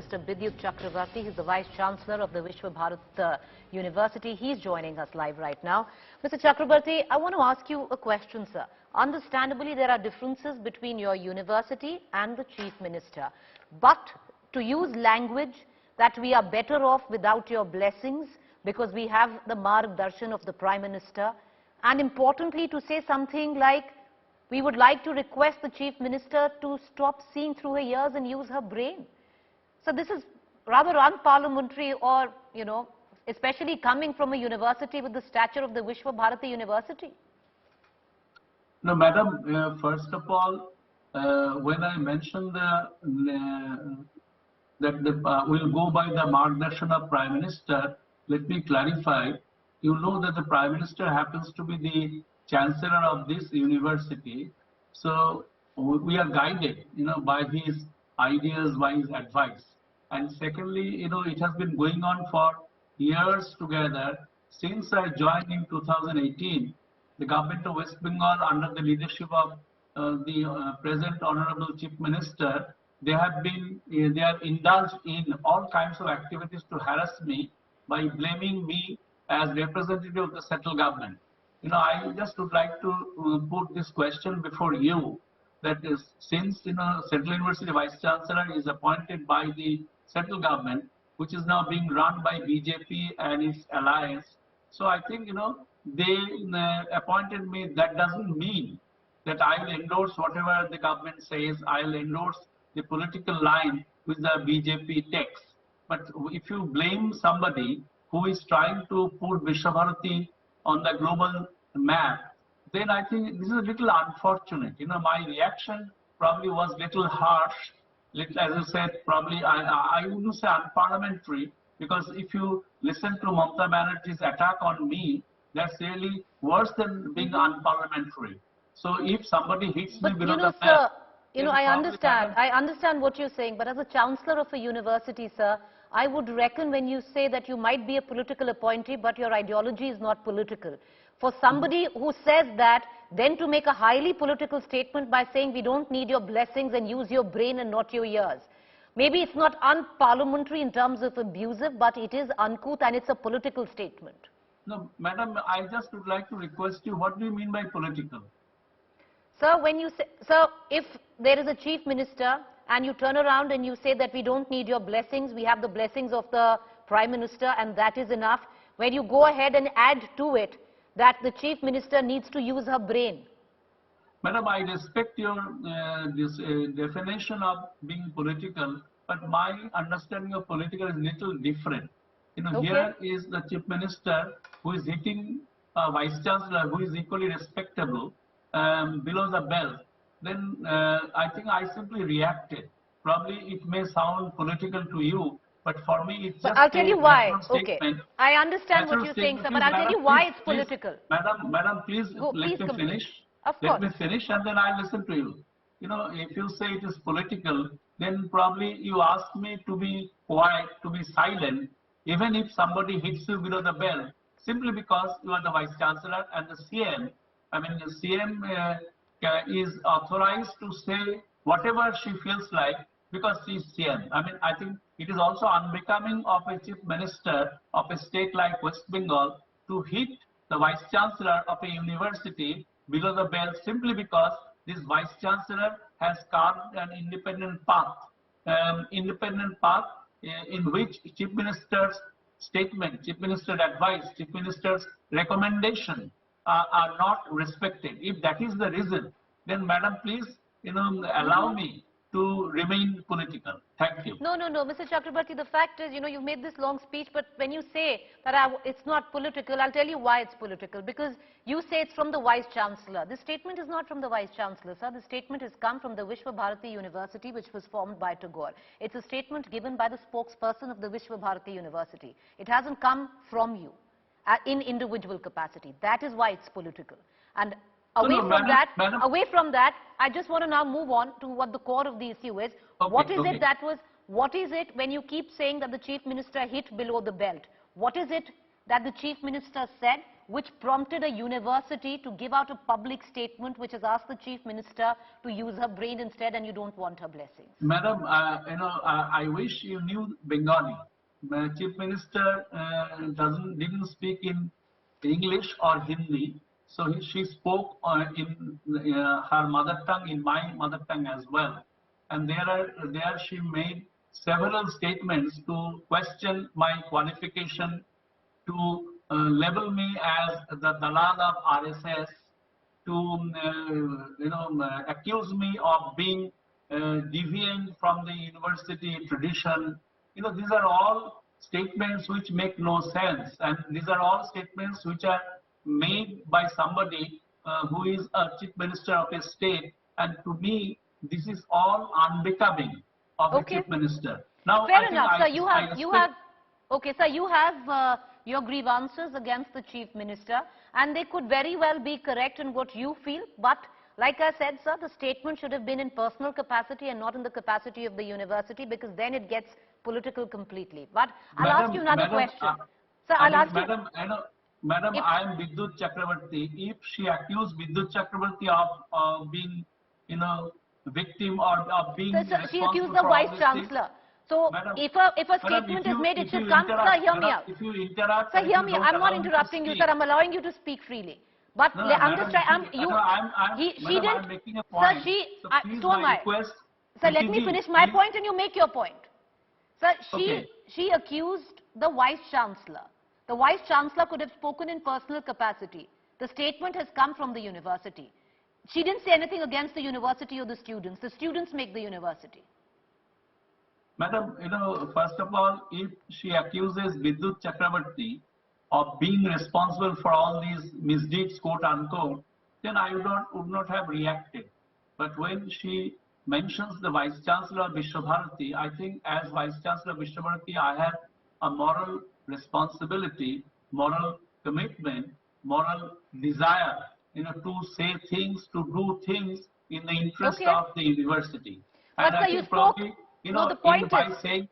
Mr. Bidyut Charkaborty. He's the Vice Chancellor of the Visva Bharati University. He's joining us live right now. Mr. Chakrabarty, I want to ask you a question, sir. Understandably, there are differences between your university and the Chief Minister. But to use language that we are better off without your blessings because we have the Margdarshan of the Prime Minister, and importantly to say something like, we would like to request the Chief Minister to stop seeing through her ears and use her brain. So this is rather unparliamentary, or, you know, especially coming from a university with the stature of the Visva Bharati University. No, madam, first of all, when I mentioned we'll go by the Margdarshan of Prime Minister, let me clarify. You know that the Prime Minister happens to be the Chancellor of this university, so we are guided, by his ideas, by his advice. And secondly, it has been going on for years together. Since I joined in 2018, the government of West Bengal, under the leadership of the present Honorable Chief Minister, they are indulged in all kinds of activities to harass me by blaming me as representative of the central government. I just would like to put this question before you, that is, since Central University Vice Chancellor is appointed by the central government, which is now being run by BJP and its alliance. So I think they appointed me. That doesn't mean that I will endorse whatever the government says. I will endorse the political line which the BJP takes. But if you blame somebody who is trying to put Visva Bharati on the global map, then I think this is a little unfortunate. My reaction probably was little harsh, little, as you said, probably I wouldn't say unparliamentary, because if you listen to Mamata Banerjee's attack on me, that's really worse than being unparliamentary. So if somebody hits me below the map, I understand what you're saying, but as a chancellor of a university, sir, I would reckon when you say that you might be a political appointee, but your ideology is not political. For somebody who says that, then to make a highly political statement by saying we don't need your blessings and use your brain and not your ears. Maybe it's not unparliamentary in terms of abusive, but it is uncouth and it's a political statement. No, madam, I just would like to request you, what do you mean by political? Sir, when you say, sir, if there is a chief minister and you turn around and you say that we don't need your blessings, we have the blessings of the Prime Minister and that is enough, when you go ahead and add to it that the chief minister needs to use her brain. Madam, I respect your this definition of being political, but my understanding of political is little different. Okay. Here is the chief minister who is hitting a vice chancellor who is equally respectable below the belt. Then I think I simply reacted. Probably it may sound political to you, but for me it's just I'll tell you why. Okay. Statement. I understand what you're saying, sir, but I'll tell you why it's political. Madam, please let me finish. Of course. Let me finish and then I'll listen to you. If you say it is political, then probably you ask me to be quiet, to be silent, even if somebody hits you below the belt, simply because you are the Vice Chancellor and the CM. I mean, the CM is authorized to say whatever she feels like because she is CM. I mean, I think it is also unbecoming of a chief minister of a state like West Bengal to hit the vice chancellor of a university below the belt simply because this vice chancellor has carved an independent path in which chief minister's statement, chief minister's advice, chief minister's recommendation are not respected. If that is the reason, then madam, please, allow me to remain political. Thank you. No, Mr. Chakrabarty, the fact is, you've made this long speech, but when you say that it's not political, I'll tell you why it's political. Because you say it's from the Vice Chancellor. This statement is not from the Vice Chancellor, sir. The statement has come from the Visva Bharati University, which was formed by Tagore. It's a statement given by the spokesperson of the Visva Bharati University. It hasn't come from you in individual capacity. That is why it's political. And away from that, I just want to now move on to what the core of the issue is. Okay, what is it when you keep saying that the chief minister hit below the belt? What is it that the chief minister said? which prompted a university to give out a public statement which has asked the Chief Minister to use her brain instead, and you don't want her blessings? Madam, I wish you knew Bengali. The Chief Minister didn't speak in English or Hindi, so she spoke in her mother tongue, in my mother tongue as well. And there she made several statements to question my qualification, to label me as the Dalal of RSS, to accuse me of being deviant from the university tradition. These are all statements which make no sense, and these are all statements which are made by somebody who is a Chief Minister of a state, and to me this is all unbecoming of a Chief Minister. Now, fair enough, sir. You have your grievances against the Chief Minister, and they could very well be correct in what you feel, but like I said, sir, the statement should have been in personal capacity and not in the capacity of the university, because then it gets political completely. But I'll ask you another question. Sir, I'll ask you. Madam, I am Bidyut Charkaborty. If she accused Bidyut Charkaborty of being, victim or of being responsible, she accused the Vice Chancellor. So, madam, if a statement is made, it should come. Sir, hear me out. If you interrupt, sir, hear me. I'm not interrupting you, sir. I'm allowing you to speak freely. But no, I'm just trying. She didn't. I'm making a point. Sir, so am I. Sir, let me finish my point and you make your point. Sir, she accused the Vice Chancellor. The Vice Chancellor could have spoken in personal capacity. The statement has come from the university. She didn't say anything against the university or the students. The students make the university. Madam, first of all, if she accuses Bidyut Charkaborty of being responsible for all these misdeeds, quote unquote, then I would not have reacted. But when she mentions the Vice Chancellor of Visva Bharati, I think as Vice Chancellor of Visva Bharati, I have a moral responsibility, moral commitment, moral desire, to say things, to do things in the interest of the university. But sir, you spoke. The point is,